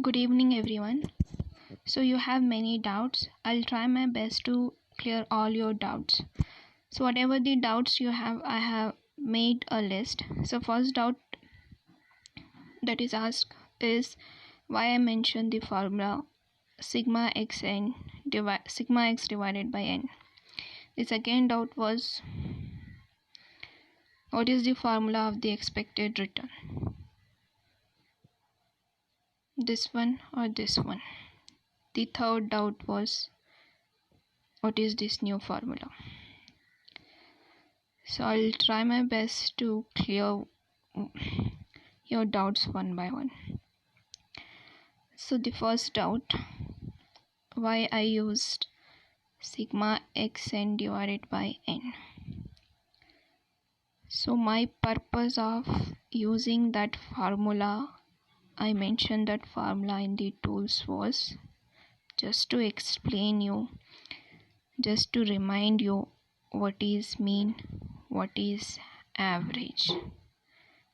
Good evening, everyone. So, you have many doubts. I'll try my best to clear all your doubts. So, whatever the doubts you have, I have made a list. So, first doubt that is asked is why I mentioned the formula sigma x divided by n. The second doubt was what is the formula of the expected return? This one or this one? The third doubt was what is this new formula? So I'll try my best to clear your doubts one by one. So the first doubt, why I used sigma xn divided by n. So my purpose of using that formula, I mentioned that formula in the tools, was just to explain you, just to remind you what is mean, what is average.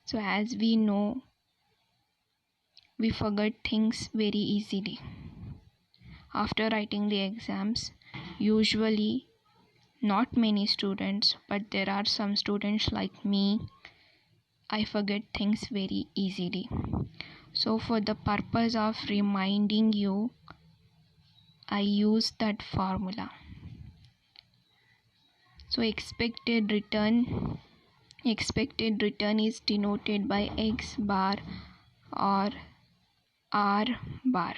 So as we know, we forget things very easily. After writing the exams, usually not many students, but there are some students like me, I forget things very easily. So for the purpose of reminding you, I use that formula. So expected return is denoted by x bar or r bar.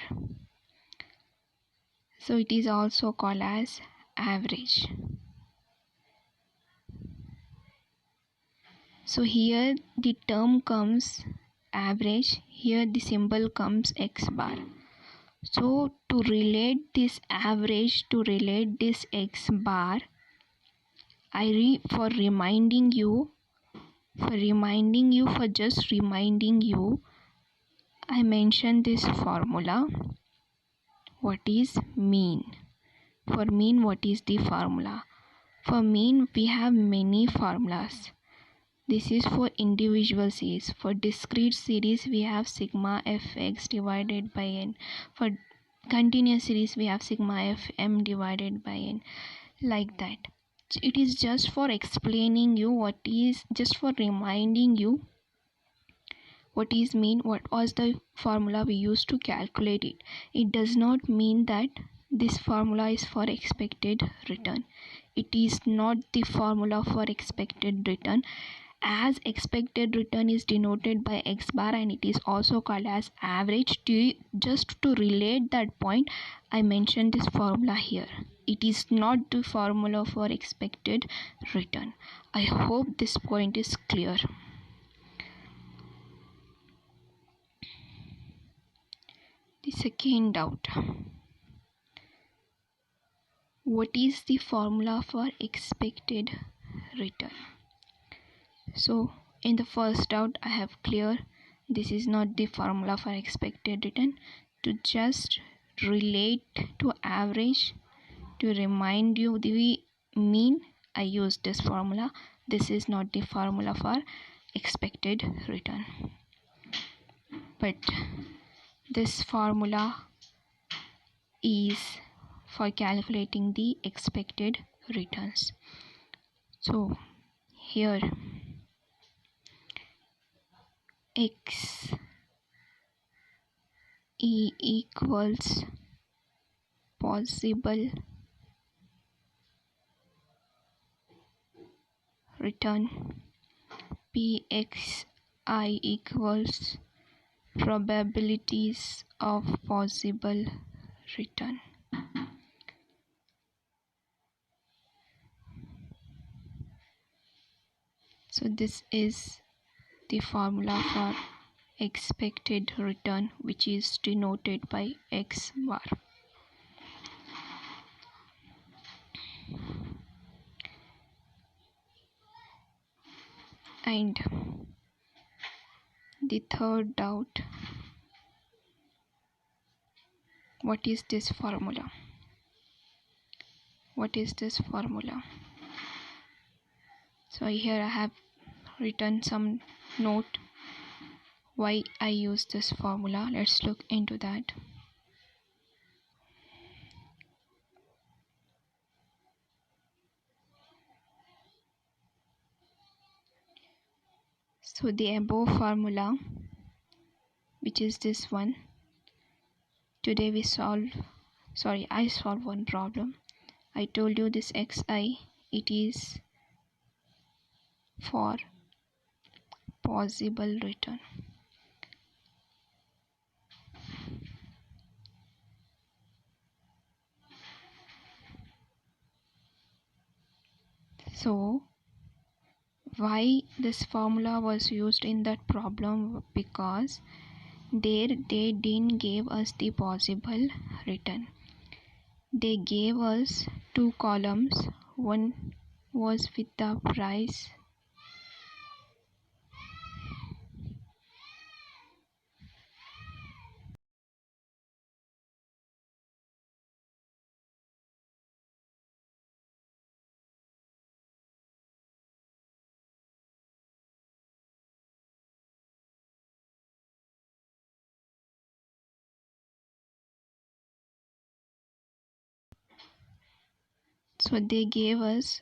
So it is also called as average. So here the term comes average, here the symbol comes x bar. So to relate this average, to relate this x bar, for just reminding you, I mentioned this formula. What is mean? For mean, what is the formula? For mean, we have many formulas. This is for individual series. For discrete series, we have sigma fx divided by n. For continuous series, we have sigma fm divided by n. Like that. It is just for explaining you just for reminding you what is mean, what was the formula we used to calculate it. It does not mean that this formula is for expected return. It is not the formula for expected return, as expected return is denoted by x bar and it is also called as average. Just to relate that point, I mentioned this formula here. It is not the formula for expected return. I hope this point is clear. The second doubt, what is the formula for expected return? So in the first doubt, I have clear this is not the formula for expected return. To just relate to average, to remind you the mean, I use this formula. This is not the formula for expected return. But this formula is for calculating the expected returns. So here x e equals possible return, pxi equals probabilities of possible return. So this is the formula for expected return, which is denoted by x bar. And the third doubt, what is this formula? What is this formula? So here I have written some note. why I use this formula. Let's look into that. So the above formula, which is this one, today I solve one problem. I told you this xi, it is for possible return. So why this formula was used in that problem? Because there they didn't give us the possible return. They gave us two columns. One was with the price, so they gave us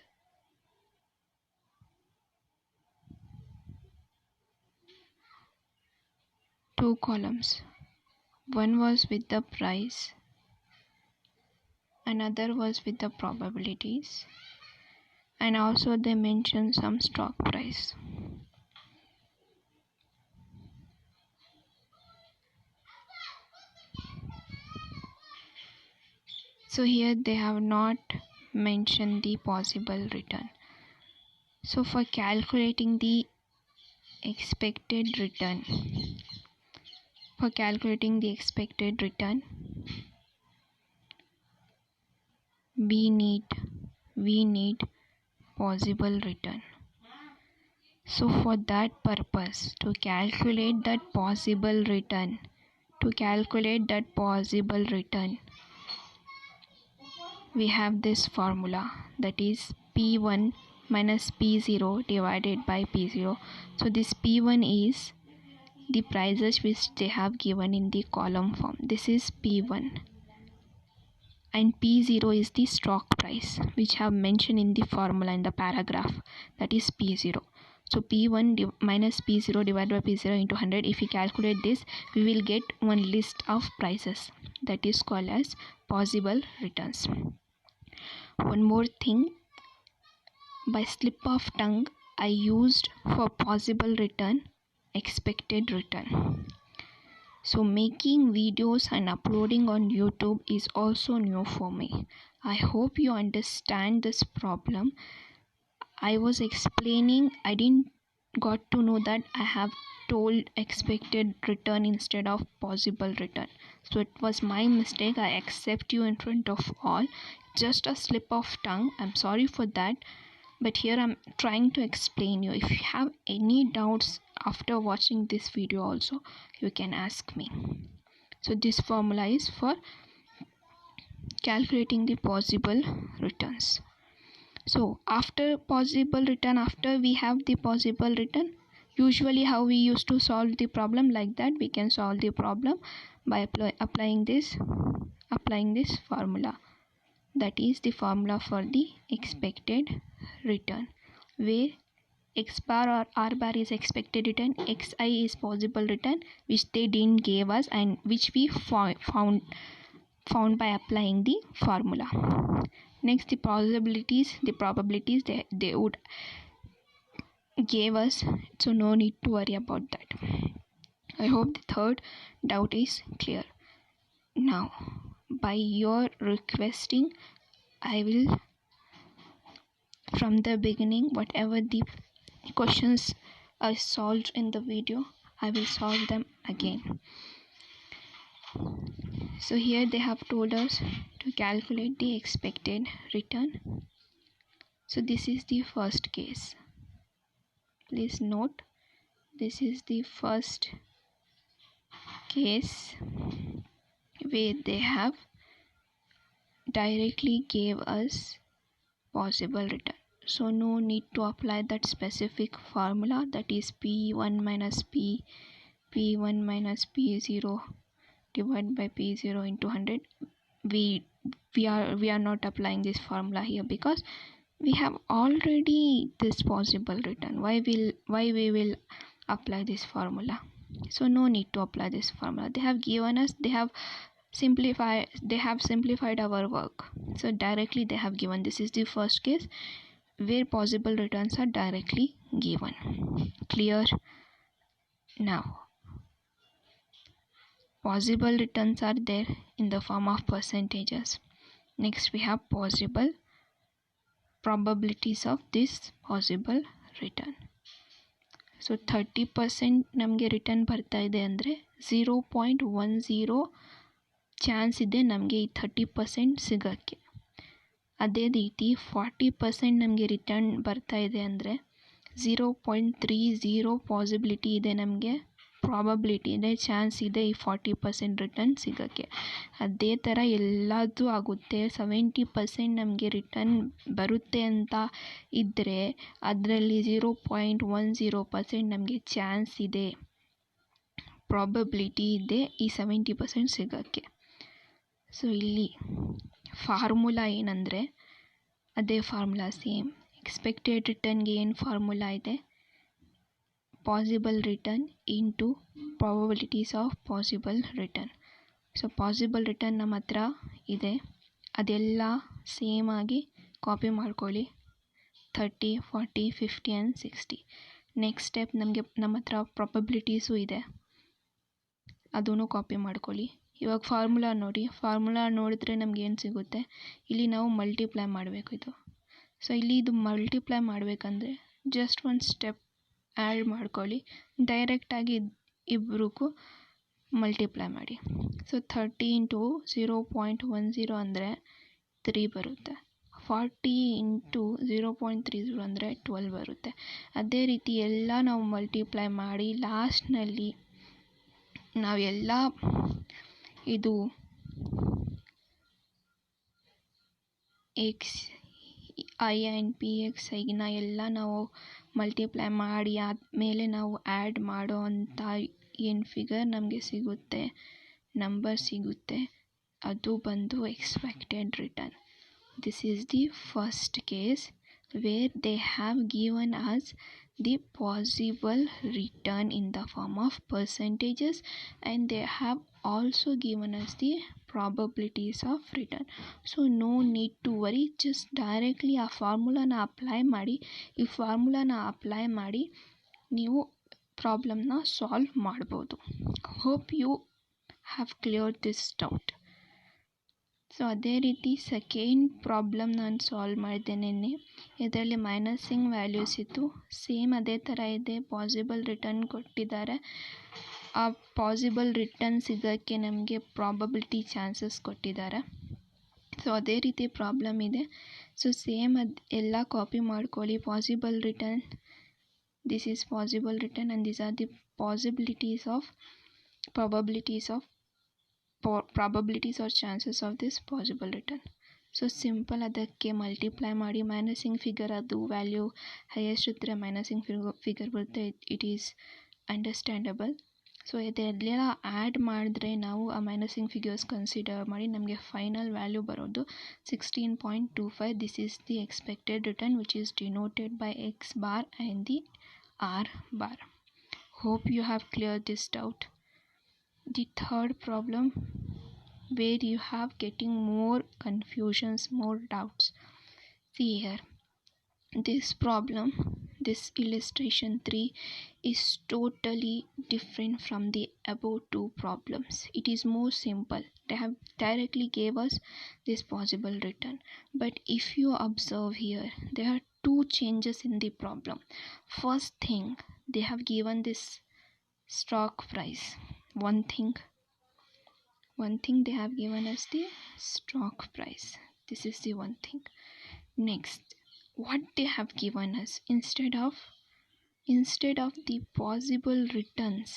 two columns. One was with the price, another was with the probabilities, and also they mentioned some stock price. So here they have not mentioned the possible return. So for calculating the expected return, we need possible return. So for that purpose, to calculate that possible return, we have this formula, that is P1 minus P0 divided by P0. So this P1 is the prices which they have given in the column form. This is P1. And P0 is the stock price which have mentioned in the formula in the paragraph, that is P0. So P1 minus P0 divided by P0 into 100. If we calculate this, we will get one list of prices, that is called as possible returns. One more thing, by slip of tongue, I used for possible return expected return. So making videos and uploading on YouTube is also new for me. I hope you understand this problem. I was explaining, I didn't got to know that I have told expected return instead of possible return. So it was my mistake. I accept you in front of all. Just a slip of tongue. I'm sorry for that. But here I'm trying to explain you. If you have any doubts after watching this video also, you can ask me. So this formula is for calculating the possible returns. So after we have the possible return, usually how we used to solve the problem, like that we can solve the problem by applying this formula. That is the formula for the expected return, where x bar or r bar is expected return, xi is possible return, which they didn't give us and which we found by applying the formula. Next, the probabilities they would give us, so no need to worry about that. I hope the third doubt is clear. Now, by your requesting, I will, from the beginning, whatever the questions I solved in the video, I will solve them again. So here they have told us to calculate the expected return. So this is the first case. Please note, this is the first case where they have directly gave us possible return. So no need to apply that specific formula, that is P1 minus P0 P1 minus P0 divided by P0 into 100. We are not applying this formula here because we have already this possible return. Why we will apply this formula? So no need to apply this formula. They have given us, they have simplified our work. So directly they have given, this is the first case where possible returns are directly given. Clear? Now possible returns are there in the form of percentages. Next we have possible probabilities of this possible return. So 30% ನಮಗೆ return ಬರ್ತಾ ಇದೆ ಅಂದರೆ 0.10 chance ಇದೆ ನಮಗೆ ಈ 30% ಸಿಗೋಕ್ಕೆ. ಅದೇ ರೀತಿ 40% ನಮಗೆ ರಿಟರ್ನ್ ಬರ್ತಾ ಇದೆ ಅಂದರೆ 0.30 ಪಾಸಿಬಿಲಿಟಿ ಇದೆ, ನಮಗೆ ಪ್ರಾಬಬಿಲಿಟಿ ಇದೆ, ಚಾನ್ಸ್ ಇದೆ ಈ 40% ರಿಟರ್ನ್ ಸಿಗೋಕ್ಕೆ. ಅದೇ ಥರ ಎಲ್ಲದೂ ಆಗುತ್ತೆ. 70% ನಮಗೆ ರಿಟರ್ನ್ ಬರುತ್ತೆ ಅಂತ ಇದ್ದರೆ ಅದರಲ್ಲಿ 0.10% ನಮಗೆ ಚಾನ್ಸ್ ಇದೆ, ಪ್ರಾಬಬಿಲಿಟಿ ಇದೆ ಈ 70% ಸಿಗೋಕ್ಕೆ. ಸೊ ಇಲ್ಲಿ ಫಾರ್ಮುಲಾ ಏನಂದರೆ ಅದೇ ಫಾರ್ಮುಲಾ ಸೇಮ್. ಎಕ್ಸ್ಪೆಕ್ಟೆಡ್ ರಿಟರ್ನ್ಗೆ ಏನು ಫಾರ್ಮುಲಾ ಇದೆ? Possible return into probabilities of possible return. So possible return ನಮ್ಮ ಹತ್ರ ಇದೆ, ಅದೆಲ್ಲ ಸೇಮ್ ಆಗಿ ಕಾಪಿ ಮಾಡ್ಕೊಳ್ಳಿ. 30, 40, 50 ಆ್ಯಂಡ್ 60. ನೆಕ್ಸ್ಟ್ ಸ್ಟೆಪ್ ನಮ್ಮ ಹತ್ರ ಪ್ರಾಬಬಿಲಿಟೀಸು ಇದೆ, ಅದೂ ಕಾಪಿ ಮಾಡ್ಕೊಳ್ಳಿ. ಇವಾಗ ಫಾರ್ಮುಲಾ ನೋಡಿ, ಫಾರ್ಮುಲಾ ನೋಡಿದ್ರೆ ನಮ್ಗೆ ಏನು ಸಿಗುತ್ತೆ? ಇಲ್ಲಿ ನಾವು ಮಲ್ಟಿಪ್ಲೈ ಮಾಡಬೇಕು ಇದು. ಸೊ ಇಲ್ಲಿ ಇದು ಮಲ್ಟಿಪ್ಲೈ ಮಾಡಬೇಕಂದ್ರೆ ಜಸ್ಟ್ ಒಂದು ಸ್ಟೆಪ್ ಆ್ಯಡ್ ಮಾಡ್ಕೊಳ್ಳಿ, ಡೈರೆಕ್ಟಾಗಿ ಇಬ್ಬರಿಗೂ ಮಲ್ಟಿಪ್ಲೈ ಮಾಡಿ. ಸೊ 30 ಇಂಟು 0.10 ಅಂದರೆ 3 ಬರುತ್ತೆ. 40 ಇಂಟು 0.30 ಅಂದರೆ 12 ಬರುತ್ತೆ. ಅದೇ ರೀತಿ ಎಲ್ಲ ನಾವು ಮಲ್ಟಿಪ್ಲೈ ಮಾಡಿ ಲಾಸ್ಟ್ನಲ್ಲಿ ನಾವೆಲ್ಲ ಇದು X I and P X ಐನ ಎಲ್ಲ ನಾವು ಮಲ್ಟಿಪ್ಲೈ ಮಾಡಿ ಆದಮೇಲೆ ನಾವು ಆ್ಯಡ್ ಮಾಡೋ ಅಂಥ ಏನು ಫಿಗರ್ ನಮಗೆ ಸಿಗುತ್ತೆ, ನಂಬರ್ ಸಿಗುತ್ತೆ, ಅದು ಬಂದು expected return. This is the first case where they have given us the possible return in the form of percentages, and they have also given us the probabilities of return. So no need to worry, just directly ಆ ಫಾರ್ಮುಲಾನ apply ಮಾಡಿ, ಈ ಫಾರ್ಮುಲಾನ apply ಮಾಡಿ ನೀವು ಪ್ರಾಬ್ಲಮ್ನ solve ಮಾಡ್ಬೋದು. Hope you have cleared this doubt. So ಅದೇ ರೀತಿ second problem ನಾನು ಸಾಲ್ವ್ ಮಾಡಿದೆ ನಿನ್ನೆ. ಇದರಲ್ಲಿ ಮೈನಸಿಂಗ್ ವ್ಯಾಲ್ಯೂಸ್ ಇತ್ತು, ಸೇಮ್ ಅದೇ ಥರ ಇದೆ. ಪಾಸಿಬಲ್ ರಿಟರ್ನ್ ಕೊಟ್ಟಿದ್ದಾರೆ, ಆ ಪಾಸಿಬಲ್ ರಿಟರ್ನ್ ಸಿಗೋಕ್ಕೆ ನಮಗೆ ಪ್ರಾಬಬಿಲಿಟಿ ಚಾನ್ಸಸ್ ಕೊಟ್ಟಿದ್ದಾರೆ. ಸೊ ಅದೇ ರೀತಿ ಪ್ರಾಬ್ಲಮ್ ಇದೆ. ಸೊ ಸೇಮ್ ಎಲ್ಲ ಕಾಪಿ ಮಾಡ್ಕೊಳ್ಳಿ. Possible return, this is possible written and these are the possibilities of probabilities or chances of this possible return. So simple ಅದಕ್ಕೆ ಮಲ್ಟಿಪ್ಲೈ ಮಾಡಿ ಮೈನಸಿಂಗ್ ಫಿಗರ್ ಅದು ವ್ಯಾಲ್ಯೂ ಹೈಯೆಸ್ಟ್ ಇದ್ದರೆ ಮೈನಸಿಂಗ್ ಫಿಗರ್ ಬರುತ್ತೆ. It is understandable. ಸೊ ಇದೆಲ್ಲ add ಮಾಡಿದ್ರೆ ನಾವು ಆ ಮೈನಸಿಂಗ್ figures consider ಮಾಡಿ ನಮಗೆ ಫೈನಲ್ ವ್ಯಾಲ್ಯೂ ಬರೋದು 16.25. This is the expected return which is denoted by X bar and the R bar. Hope you have clear this doubt. The third problem where you have getting more confusions, more doubts. See here, this problem, this illustration 3 is totally different from the above two problems. It is more simple. They have directly gave us this possible return. But if you observe here, there are two changes in the problem. First thing, they have given this stock price. One thing they have given us the stock price. This is the one thing. Next, what they have given us instead of the possible returns,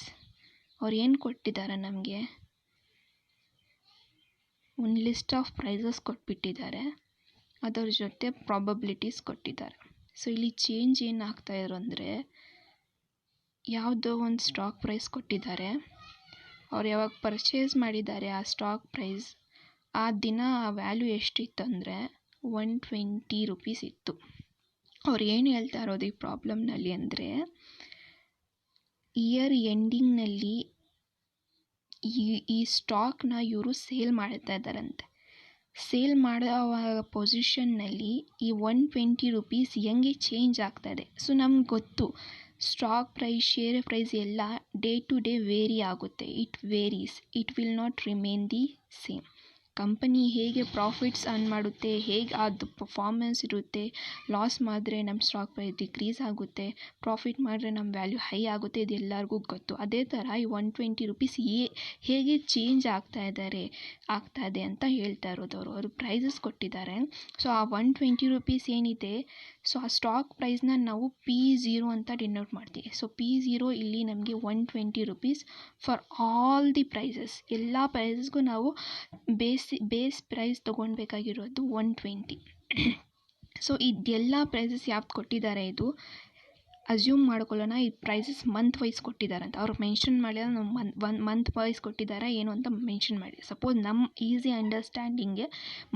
or ಏನು ಕೊಟ್ಟಿದ್ದಾರೆ ನಮಗೆ? ಒಂದು list of prices ಕೊಟ್ಬಿಟ್ಟಿದ್ದಾರೆ, ಅದರ ಜೊತೆ probabilities ಕೊಟ್ಟಿದ್ದಾರೆ. So ಇಲ್ಲಿ change ಏನಾಗ್ತಾ ಇದ್ರು ಅಂದರೆ ಯಾವುದೋ ಒಂದು ಸ್ಟಾಕ್ ಪ್ರೈಸ್ ಕೊಟ್ಟಿದ್ದಾರೆ, ಅವ್ರು ಯಾವಾಗ ಪರ್ಚೇಸ್ ಮಾಡಿದ್ದಾರೆ ಆ ಸ್ಟಾಕ್ ಪ್ರೈಸ್ ಆ ದಿನ ಆ ವ್ಯಾಲ್ಯೂ ಎಷ್ಟಿತ್ತು ಅಂದರೆ 120 ರೂಪೀಸ್ ಇತ್ತು. ಅವ್ರು ಏನು ಹೇಳ್ತಾ ಇರೋದು ಈ ಪ್ರಾಬ್ಲಮ್ನಲ್ಲಿ ಅಂದರೆ, ಇಯರ್ ಎಂಡಿಂಗ್ನಲ್ಲಿ ಈ ಸ್ಟಾಕ್ನ ಇವರು ಸೇಲ್ ಮಾಡ್ತಾ ಇದ್ದಾರಂತೆ. ಸೇಲ್ ಮಾಡೋ ಪೊಸಿಷನ್ನಲ್ಲಿ ಈ 120 ರೂಪೀಸ್ ಹೆಂಗೆ ಚೇಂಜ್ ಆಗ್ತಾಯಿದೆ. ಸೊ ನಮ್ಗೆ ಗೊತ್ತು ಸ್ಟಾಕ್ ಪ್ರೈಸ್, ಶೇರ್ ಪ್ರೈಸ್ ಎಲ್ಲ ಡೇ ಟು ಡೇ ವೇರಿ ಆಗುತ್ತೆ. It varies, it will not remain the same. Company ಹೇಗೆ ಪ್ರಾಫಿಟ್ಸ್ ಅರ್ನ್ ಮಾಡುತ್ತೆ, ಹೇಗೆ ಅದು ಪರ್ಫಾರ್ಮೆನ್ಸ್ ಇರುತ್ತೆ, ಲಾಸ್ ಮಾಡಿದ್ರೆ ನಮ್ಮ ಸ್ಟಾಕ್ ಪ್ರೈಸ್ ಡಿಕ್ರೀಸ್ ಆಗುತ್ತೆ, ಪ್ರಾಫಿಟ್ ಮಾಡಿದ್ರೆ ನಮ್ಮ ವ್ಯಾಲ್ಯೂ ಹೈ ಆಗುತ್ತೆ, ಇದು ಎಲ್ಲರಿಗೂ ಗೊತ್ತು. ಅದೇ ಥರ ಈ 120 ರೂಪೀಸ್ ಹೇಗೆ ಚೇಂಜ್ ಆಗ್ತಾಯಿದೆ ಅಂತ ಹೇಳ್ತಾ ಇರೋದು. ಅವರು ಪ್ರೈಸಸ್ ಕೊಟ್ಟಿದ್ದಾರೆ. ಸೊ ಆ 120 ರೂಪೀಸ್ ಏನಿದೆ, ಸೊ ಆ ಸ್ಟಾಕ್ ಪ್ರೈಸ್ನ ನಾವು P0 ಅಂತ ಡಿನೋಟ್ ಮಾಡ್ತೀವಿ. ಸೊ P0 ಇಲ್ಲಿ ನಮಗೆ 120 rupees for all the prices. ಎಲ್ಲ ಪ್ರೈಸಸ್ಗೂ ನಾವು ಬೇಸ್ ಪ್ರೈಸ್ ತೊಗೊಳ್ಬೇಕಾಗಿರೋದು 120. ಸೊ ಇದೆಲ್ಲ ಪ್ರೈಸಸ್ ಯಾವ್ದು ಕೊಟ್ಟಿದ್ದಾರೆ, ಇದು ಅಸ್ಯೂಮ್ ಮಾಡ್ಕೊಳ್ಳೋಣ ಈ ಪ್ರೈಸಸ್ ಮಂತ್ ವೈಸ್ ಕೊಟ್ಟಿದ್ದಾರೆ ಅಂತ. ಅವ್ರು ಮೆನ್ಷನ್ ಮಾಡಿಲ್ಲ, ನಾವು ಮಂತ್ ವೈಸ್ ಕೊಟ್ಟಿದ್ದಾರೆ ಏನು ಅಂತ ಮೆನ್ಷನ್ ಮಾಡಿ. ಸಪೋಸ್ ನಮ್ಮ ಈಸಿ ಅಂಡರ್ಸ್ಟ್ಯಾಂಡಿಂಗ್ಗೆ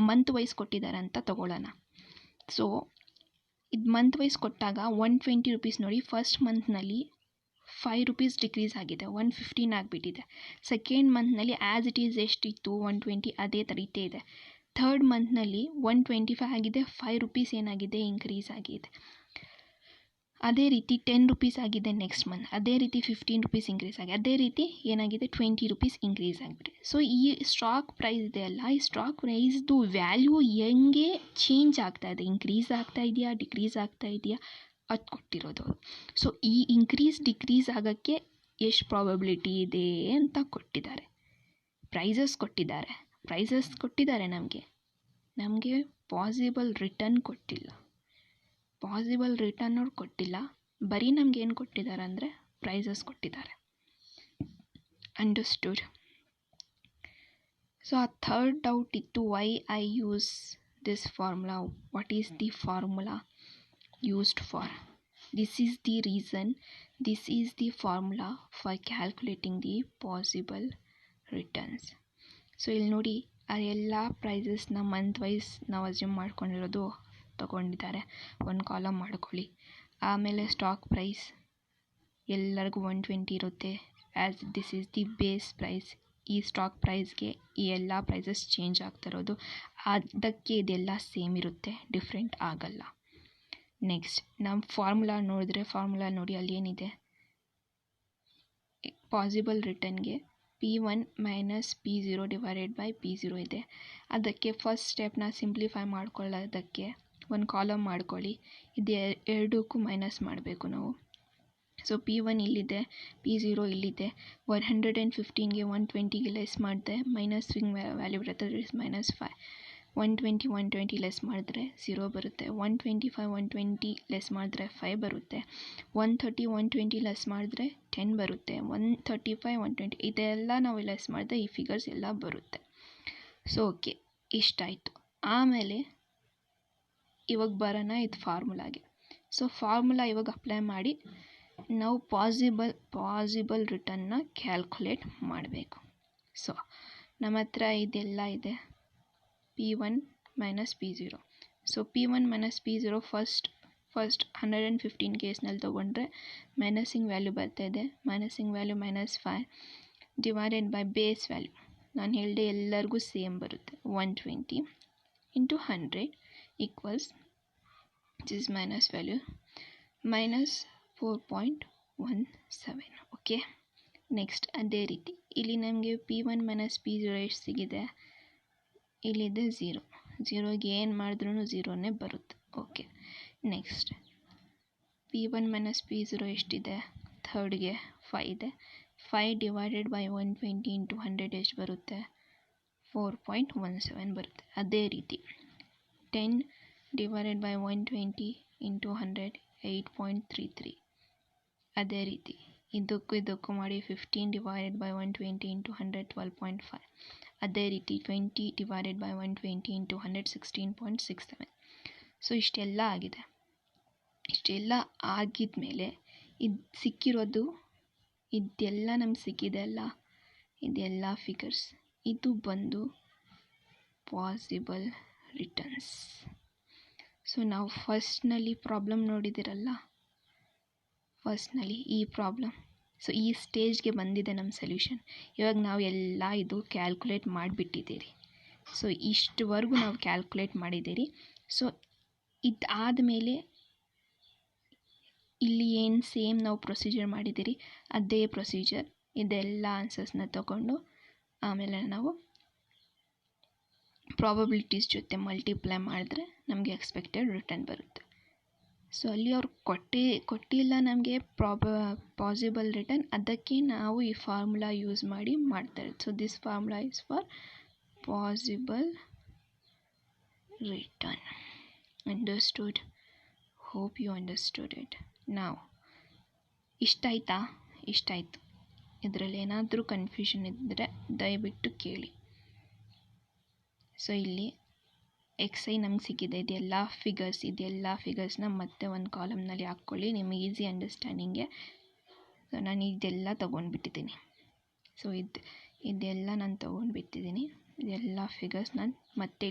ಮಂತ್ ವೈಸ್ ಕೊಟ್ಟಿದ್ದಾರೆ ಅಂತ ತಗೊಳ್ಳೋಣ. ಸೊ ಇದು ಮಂತ್ ವೈಸ್ ಕೊಟ್ಟಾಗ 120 ರೂಪೀಸ್ ನೋಡಿ, ಫಸ್ಟ್ ಮಂತ್ನಲ್ಲಿ 5 ರೂಪೀಸ್ ಡಿಕ್ರೀಸ್ ಆಗಿದೆ, 115 ಆಗಿಬಿಟ್ಟಿದೆ. ಸೆಕೆಂಡ್ ಮಂತ್ನಲ್ಲಿ ಆ್ಯಸ್ ಇಟ್ ಈಸ್ ಎಷ್ಟಿತ್ತು 120 ಅದೇ ತರೀತೇ ಇದೆ. ಥರ್ಡ್ ಮಂತ್ನಲ್ಲಿ 125 ಆಗಿದೆ, 5 ರೂಪೀಸ್ ಏನಾಗಿದೆ ಇನ್ಕ್ರೀಸ್ ಆಗಿದೆ. ಅದೇ ರೀತಿ 10 ರೂಪೀಸ್ ಆಗಿದೆ ನೆಕ್ಸ್ಟ್ ಮಂತ್, ಅದೇ ರೀತಿ 15 ರೂಪೀಸ್ ಇನ್ಕ್ರೀಸ್ ಆಗಿದೆ, ಅದೇ ರೀತಿ ಏನಾಗಿದೆ 20 ರೂಪೀಸ್ ಇನ್ಕ್ರೀಸ್ ಆಗಿಬಿಟ್ಟಿದೆ. ಸೊ ಈ ಸ್ಟಾಕ್ ಪ್ರೈಸ್ ಇದೆಯಲ್ಲ, ಈ ಸ್ಟಾಕ್ ಪ್ರೈಸ್ದು ವ್ಯಾಲ್ಯೂ ಹೆಂಗೆ ಚೇಂಜ್ ಆಗ್ತಾ ಇದೆ, ಇನ್ಕ್ರೀಸ್ ಆಗ್ತಾ ಇದೆಯಾ ಡಿಕ್ರೀಸ್ ಆಗ್ತಾ ಇದೆಯಾ ಅದು ಕೊಟ್ಟಿರೋದು. ಸೊ ಈ ಇನ್ಕ್ರೀಸ್ ಡಿಕ್ರೀಸ್ ಆಗೋಕ್ಕೆ ಎಷ್ಟು ಪ್ರಾಬಬಿಲಿಟಿ ಇದೆ ಅಂತ ಕೊಟ್ಟಿದ್ದಾರೆ. ಪ್ರೈಸಸ್ ಕೊಟ್ಟಿದ್ದಾರೆ ನಮಗೆ ಪಾಸಿಬಲ್ ರಿಟರ್ನ್ ಕೊಟ್ಟಿಲ್ಲ. ಪಾಸಿಬಲ್ ರಿಟರ್ನ್ ಅವ್ರು ಕೊಟ್ಟಿಲ್ಲ, ಬರೀ ನಮ್ಗೆ ಏನು ಕೊಟ್ಟಿದ್ದಾರೆ ಅಂದರೆ ಪ್ರೈಸಸ್ ಕೊಟ್ಟಿದ್ದಾರೆ. ಅಂಡರ್ಸ್ಟುಡ್. ಸೊ ಆ ಥರ್ಡ್ ಡೌಟ್ ಇತ್ತು, why I use this formula, what is the formula used for. This is the reason, this is the formula for calculating the possible returns. So ಇಲ್ಲಿ ನೋಡಿ, ಆ ಎಲ್ಲ ಪ್ರೈಸಸ್ನ ಮಂತ್ ವೈಸ್ ನಾವು assume ಮಾಡ್ಕೊಂಡಿರೋದು ತಗೊಂಡಿದ್ದಾರೆ. ಒಂದು ಕಾಲಮ್ ಮಾಡ್ಕೊಳ್ಳಿ. ಆಮೇಲೆ ಸ್ಟಾಕ್ ಪ್ರೈಸ್ ಎಲ್ಲರಿಗೂ 120 ಇರುತ್ತೆ, as this is the base price. ಈ ಸ್ಟಾಕ್ ಪ್ರೈಸ್ಗೆ ಈ ಎಲ್ಲ ಪ್ರೈಸಸ್ ಚೇಂಜ್ ಆಗ್ತಿರೋದು, ಅದಕ್ಕೆ ಇದೆಲ್ಲ ಸೇಮ್ ಇರುತ್ತೆ, ಡಿಫ್ರೆಂಟ್ ಆಗಲ್ಲ. ನೆಕ್ಸ್ಟ್ ನಮ್ಮ ಫಾರ್ಮುಲಾ ನೋಡಿದ್ರೆ, ಫಾರ್ಮುಲಾ ನೋಡಿ ಅಲ್ಲಿ ಏನಿದೆ, ಪಾಸಿಬಲ್ ರಿಟರ್ನ್ಗೆ P1 minus P0 divided by P0 ಇದೆ. ಅದಕ್ಕೆ ಫಸ್ಟ್ ಸ್ಟೆಪ್ನ ಸಿಂಪ್ಲಿಫೈ ಮಾಡ್ಕೊಳ್ಳೋದಕ್ಕೆ ಒಂದು ಕಾಲಮ್ ಮಾಡ್ಕೊಳ್ಳಿ. ಇದು ಎರಡಕ್ಕೂ ಮೈನಸ್ ಮಾಡಬೇಕು ನಾವು. ಸೊ P1 ಇಲ್ಲಿದೆ, P0 ಇಲ್ಲಿದೆ. 115ಗೆ 120ಗೆ ಲೆಸ್ ಮಾಡಿದೆ, ಮೈನಸ್ ವ್ಯಾಲ್ಯೂ ಬರುತ್ತೆ, -5. 120 ಲೆಸ್ ಮಾಡಿದ್ರೆ 0 ಬರುತ್ತೆ. 125 120 ಲೆಸ್ ಮಾಡಿದ್ರೆ 5 ಬರುತ್ತೆ. 130 120 ಲೆಸ್ ಮಾಡಿದ್ರೆ 10 ಬರುತ್ತೆ. 135 120 ಇದೆಲ್ಲ ನಾವು ಲೆಸ್ ಮಾಡಿದ್ರೆ ಈ ಫಿಗರ್ಸ್ ಎಲ್ಲ ಬರುತ್ತೆ. ಸೊ ಓಕೆ, ಇಷ್ಟಾಯಿತು. ಆಮೇಲೆ ಇವಾಗ ಬರೋಣ ಇದು ಫಾರ್ಮುಲಾಗೆ. ಸೊ ಫಾರ್ಮುಲಾ ಇವಾಗ ಅಪ್ಲೈ ಮಾಡಿ ನಾವು ಪಾಸಿಬಲ್ ರಿಟರ್ನ್ನ ಕ್ಯಾಲ್ಕುಲೇಟ್ ಮಾಡಬೇಕು. ಸೊ ನಮ್ಮ ಹತ್ರ ಇದೆಲ್ಲ ಇದೆ, P1 minus P0. So P1 minus P0 first 115 ಕೇಸ್ನಲ್ಲಿ ತೊಗೊಂಡ್ರೆ ಮೈನಸಿಂಗ್ ವ್ಯಾಲ್ಯೂ ಬರ್ತಾಯಿದೆ. Minusing value -5 divided by base value. ನಾನು ಹೇಳಿದೆ ಎಲ್ಲರಿಗೂ ಸೇಮ್ ಬರುತ್ತೆ, 120 into 100 equals this minus value -4.17. Okay, next ಅದೇ ರೀತಿ ಇಲ್ಲಿ ನಮಗೆ P1 ಮೈನಸ್ P0 ಎಷ್ಟು ಸಿಗಿದೆ, ಇಲ್ಲಿದೆ 0ಗೆ ಏನು ಮಾಡಿದ್ರೂ 0ನೇ ಬರುತ್ತೆ. Okay, next P1 minus P0 ಎಷ್ಟಿದೆ, ಥರ್ಡ್ಗೆ 5 ಇದೆ. 5 ಡಿವೈಡೆಡ್ ಬೈ 120 ಇಂಟು 100 ಎಷ್ಟು ಬರುತ್ತೆ, 4.17 ಬರುತ್ತೆ. ಅದೇ ರೀತಿ 10 ಡಿವೈಡೆಡ್ ಬೈ 120 ಇಂಟು 100 8.33. ಅದೇ ರೀತಿ ಇದಕ್ಕೂ ಮಾಡಿ 15 ಡಿವೈಡೆಡ್ ಬೈ 120 ಇಂಟು 100 12.5. ಅದೇ ರೀತಿ 20 ಡಿವೈಡೆಡ್ ಬೈ 120 ಇಂಟು 100 16.67. ಸೊ ಇಷ್ಟೆಲ್ಲ ಆಗಿದೆ. ಇಷ್ಟೆಲ್ಲ ಆಗಿದ ಮೇಲೆ ಇದು ಸಿಕ್ಕಿರೋದು ಇದೆಲ್ಲ ನಮ್ಗೆ ಸಿಕ್ಕಿದೆ ಅಲ್ಲ, ಇದೆಲ್ಲ ಫಿಗರ್ಸ್, ಇದು ಬಂದು ಪಾಸಿಬಲ್ ರಿಟರ್ನ್ಸ್. ಸೊ ನಾವು ಫಸ್ಟ್ನಲ್ಲಿ ಪ್ರಾಬ್ಲಮ್ ನೋಡಿದಿರಲ್ಲ, ಫಸ್ಟ್ನಲ್ಲಿ ಈ ಪ್ರಾಬ್ಲಮ್, ಸೊ ಈ ಸ್ಟೇಜ್ಗೆ ಬಂದಿದೆ ನಮ್ಮ ಸೊಲ್ಯೂಷನ್. ಇವಾಗ ನಾವು ಎಲ್ಲ ಇದು ಕ್ಯಾಲ್ಕುಲೇಟ್ ಮಾಡಿಬಿಟ್ಟಿದ್ದೀರಿ. ಸೊ ಇಷ್ಟುವರೆಗೂ ನಾವು ಕ್ಯಾಲ್ಕುಲೇಟ್ ಮಾಡಿದ್ದೀರಿ. ಸೊ ಇದಾದಮೇಲೆ ಇಲ್ಲಿ ಏನು ಸೇಮ್ ನಾವು ಪ್ರೊಸೀಜರ್ ಮಾಡಿದ್ದೀರಿ ಅದೇ ಪ್ರೊಸೀಜರ್, ಇದೆಲ್ಲ ಆನ್ಸರ್ಸ್ನ ತಗೊಂಡು ಆಮೇಲೆ ನಾವು ಪ್ರಾಬಬಿಲಿಟೀಸ್ ಜೊತೆ ಮಲ್ಟಿಪ್ಲೈ ಮಾಡಿದ್ರೆ ನಮಗೆ ಎಕ್ಸ್ಪೆಕ್ಟೆಡ್ ರಿಟರ್ನ್ ಬರುತ್ತೆ. ಸೊ ಅಲ್ಲಿ ಅವ್ರು ಕೊಟ್ಟಿಲ್ಲ ನಮಗೆ ಪಾಸಿಬಲ್ ರಿಟರ್ನ್, ಅದಕ್ಕೆ ನಾವು ಈ ಫಾರ್ಮುಲಾ ಯೂಸ್ ಮಾಡಿ ಮಾಡ್ತಾರೆ. So this formula is for possible return. Understood? Hope you understood it. ನಾವು ಇಷ್ಟಾಯಿತು. ಇದರಲ್ಲಿ ಏನಾದರೂ ಕನ್ಫ್ಯೂಷನ್ ಇದ್ದರೆ ದಯವಿಟ್ಟು ಕೇಳಿ. ಸೊ ಇಲ್ಲಿ XI ನಮ್ಗೆ ಸಿಕ್ಕಿದೆ, ಇದೆಲ್ಲ ಫಿಗರ್ಸ್ನ ಮತ್ತೆ ಒಂದು ಕಾಲಮ್ನಲ್ಲಿ ಹಾಕ್ಕೊಳ್ಳಿ ನಿಮಗೆ ಈಸಿ ಅಂಡರ್ಸ್ಟ್ಯಾಂಡಿಂಗ್ಗೆ. ಸೊ ನಾನು ಇದೆಲ್ಲ ತೊಗೊಂಡ್ಬಿಟ್ಟಿದ್ದೀನಿ. ಸೊ ಇದೆಲ್ಲ ನಾನು ತೊಗೊಂಡ್ಬಿಟ್ಟಿದ್ದೀನಿ, ಇದೆಲ್ಲ ಫಿಗರ್ಸ್ ನಾನು ಮತ್ತೆ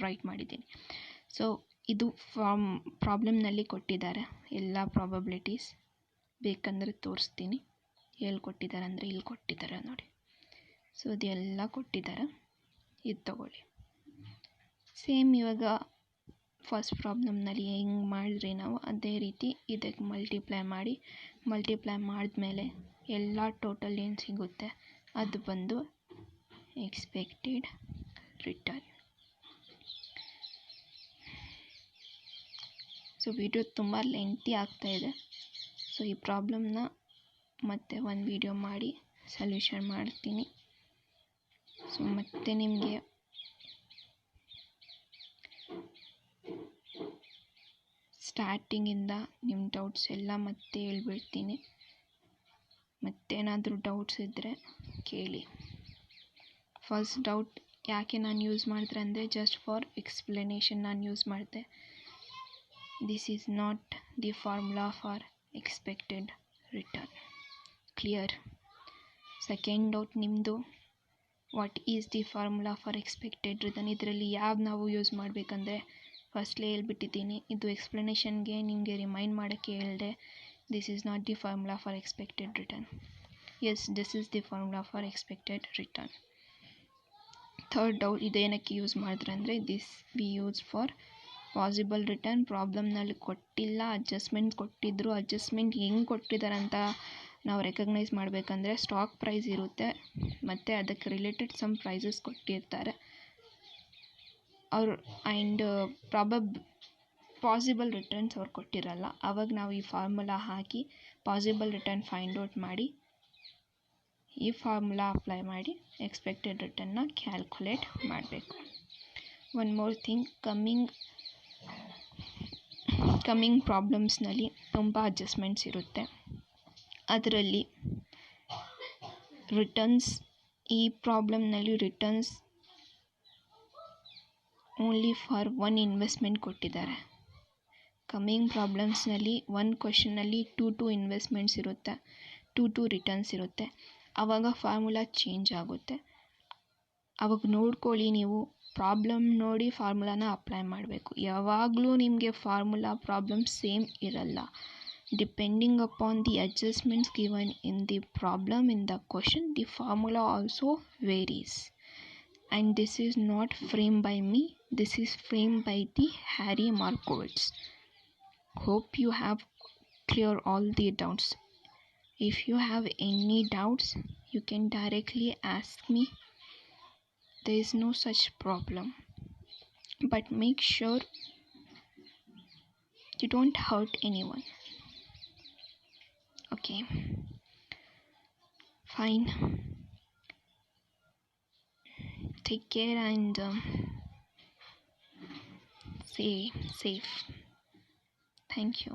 ರೈಟ್ ಮಾಡಿದ್ದೀನಿ. ಸೊ ಇದು ಪ್ರಾಬ್ಲಮ್ನಲ್ಲಿ ಕೊಟ್ಟಿದ್ದಾರೆ ಎಲ್ಲ ಪ್ರಾಬಬಿಲಿಟೀಸ್, ಬೇಕಂದರೆ ತೋರಿಸ್ತೀನಿ. ಎಲ್ಲಿ ಕೊಟ್ಟಿದ್ದಾರೆ ಅಂದರೆ ಇಲ್ಲಿ ಕೊಟ್ಟಿದ್ದಾರೆ ನೋಡಿ. ಸೊ ಇದೆಲ್ಲ ಕೊಟ್ಟಿದ್ದಾರೆ, ಇದು ತಗೊಳ್ಳಿ. ಸೇಮ್ ಇವಾಗ ಫಸ್ಟ್ ಪ್ರಾಬ್ಲಮ್ನಲ್ಲಿ ಹೆಂಗೆ ಮಾಡಿದ್ರಿ ನಾವು ಅದೇ ರೀತಿ ಇದಕ್ಕೆ ಮಲ್ಟಿಪ್ಲೈ ಮಾಡಿದ್ಮೇಲೆ ಎಲ್ಲ ಟೋಟಲ್ ಏನು ಸಿಗುತ್ತೆ ಅದು ಬಂದು ಎಕ್ಸ್ಪೆಕ್ಟೆಡ್ ರಿಟರ್ನ್. ಸೊ ವಿಡಿಯೋ ತುಂಬ ಲೆಂತಿ ಆಗ್ತಾಯಿದೆ. ಸೊ ಈ ಪ್ರಾಬ್ಲಮ್ನ ಮತ್ತೆ ಒಂದು ವಿಡಿಯೋ ಮಾಡಿ ಸೊಲ್ಯೂಷನ್ ಮಾಡ್ತೀನಿ. ಸೊ ಮತ್ತೆ ನಿಮಗೆ ಸ್ಟಾರ್ಟಿಂಗಿಂದ ನಿಮ್ಮ ಡೌಟ್ಸ್ ಎಲ್ಲ ಮತ್ತೆ ಹೇಳ್ಬಿಡ್ತೀನಿ. ಮತ್ತೇನಾದರೂ ಡೌಟ್ಸ್ ಇದ್ದರೆ ಕೇಳಿ. ಫಸ್ಟ್ ಡೌಟ್ ಯಾಕೆ ನಾನು ಯೂಸ್ ಮಾಡಿದ್ರೆ ಅಂದರೆ ಜಸ್ಟ್ ಫಾರ್ ಎಕ್ಸ್ಪ್ಲನೇಷನ್ ನಾನು ಯೂಸ್ ಮಾಡಿದೆ. This is not the formula for expected return. Clear? Second doubt ನಿಮ್ಮದು, what is the formula for expected return. ಇದರಲ್ಲಿ ಯಾವ್ದು ನಾವು ಯೂಸ್ ಮಾಡಬೇಕಂದ್ರೆ ಫಸ್ಟ್ಲೇ ಹೇಳ್ಬಿಟ್ಟಿದ್ದೀನಿ. ಇದು ಎಕ್ಸ್ಪ್ಲನೇಷನ್ಗೆ ನಿಮಗೆ ರಿಮೈಂಡ್ ಮಾಡೋಕ್ಕೆ ಹೇಳಿದೆ. This is not the formula for expected return. Yes, this is the formula for expected return. Third doubt, ಇದೇನಕ್ಕೆ ಯೂಸ್ ಮಾಡಿದ್ರೆ ಅಂದರೆ this we use for possible return. ಪ್ರಾಬ್ಲಮ್ನಲ್ಲಿ ಕೊಟ್ಟಿಲ್ಲ, ಅಡ್ಜಸ್ಟ್ಮೆಂಟ್ ಕೊಟ್ಟಿದ್ದರು. ಅಡ್ಜಸ್ಟ್ಮೆಂಟ್ ಹೆಂಗೆ ಕೊಟ್ಟಿದ್ದಾರೆ ಅಂತ ನಾವು ರೆಕಗ್ನೈಸ್ ಮಾಡಬೇಕಂದ್ರೆ ಸ್ಟಾಕ್ ಪ್ರೈಸ್ ಇರುತ್ತೆ ಮತ್ತು ಅದಕ್ಕೆ ರಿಲೇಟೆಡ್ ಸಮ್ ಪ್ರೈಸಸ್ ಕೊಟ್ಟಿರ್ತಾರೆ ಅವರು. ಆ್ಯಂಡ್ ಪಾಸಿಬಲ್ ರಿಟರ್ನ್ಸ್ ಅವ್ರು ಕೊಟ್ಟಿರಲ್ಲ. ಆವಾಗ ನಾವು ಈ ಫಾರ್ಮುಲಾ ಹಾಕಿ ಪಾಸಿಬಲ್ ರಿಟರ್ನ್ ಫೈಂಡ್ ಔಟ್ ಮಾಡಿ ಈ ಫಾರ್ಮುಲಾ ಅಪ್ಲೈ ಮಾಡಿ ಎಕ್ಸ್ಪೆಕ್ಟೆಡ್ ರಿಟರ್ನ್ನ ಕ್ಯಾಲ್ಕುಲೇಟ್ ಮಾಡಬೇಕು. ಒನ್ ಮೋರ್ ಥಿಂಗ್, ಕಮ್ಮಿಂಗ್ ಪ್ರಾಬ್ಲಮ್ಸ್ನಲ್ಲಿ ತುಂಬ ಅಡ್ಜಸ್ಟ್ಮೆಂಟ್ಸ್ ಇರುತ್ತೆ. ಅದರಲ್ಲಿ ರಿಟರ್ನ್ಸ್, ಈ ಪ್ರಾಬ್ಲಮ್ನಲ್ಲಿ returns only for one investment ಕೊಟ್ಟಿದ್ದಾರೆ. ಕಮ್ಮಿಂಗ್ ಪ್ರಾಬ್ಲಮ್ಸ್ನಲ್ಲಿ ಒಂದು ಕ್ವೆಶನಲ್ಲಿ ಟು ಇನ್ವೆಸ್ಟ್ಮೆಂಟ್ಸ್ ಇರುತ್ತೆ, ಟು ರಿಟರ್ನ್ಸ್ ಇರುತ್ತೆ. ಆವಾಗ ಫಾರ್ಮುಲಾ ಚೇಂಜ್ ಆಗುತ್ತೆ. ಆವಾಗ ನೋಡ್ಕೊಳ್ಳಿ, ನೀವು ಪ್ರಾಬ್ಲಮ್ ನೋಡಿ ಫಾರ್ಮುಲಾನ ಅಪ್ಲೈ ಮಾಡಬೇಕು. ಯಾವಾಗಲೂ ನಿಮಗೆ ಫಾರ್ಮುಲಾ ಪ್ರಾಬ್ಲಮ್ ಸೇಮ್ ಇರಲ್ಲ. Depending upon the adjustments given in the problem in the question, the formula also varies. And this is not framed by me, this is framed by the Harry Markowitz. Hope you have clear all the doubts. If you have any doubts, you can directly ask me. There is no such problem. But make sure you don't hurt anyone. Okay, fine. Take care and stay safe. Thank you.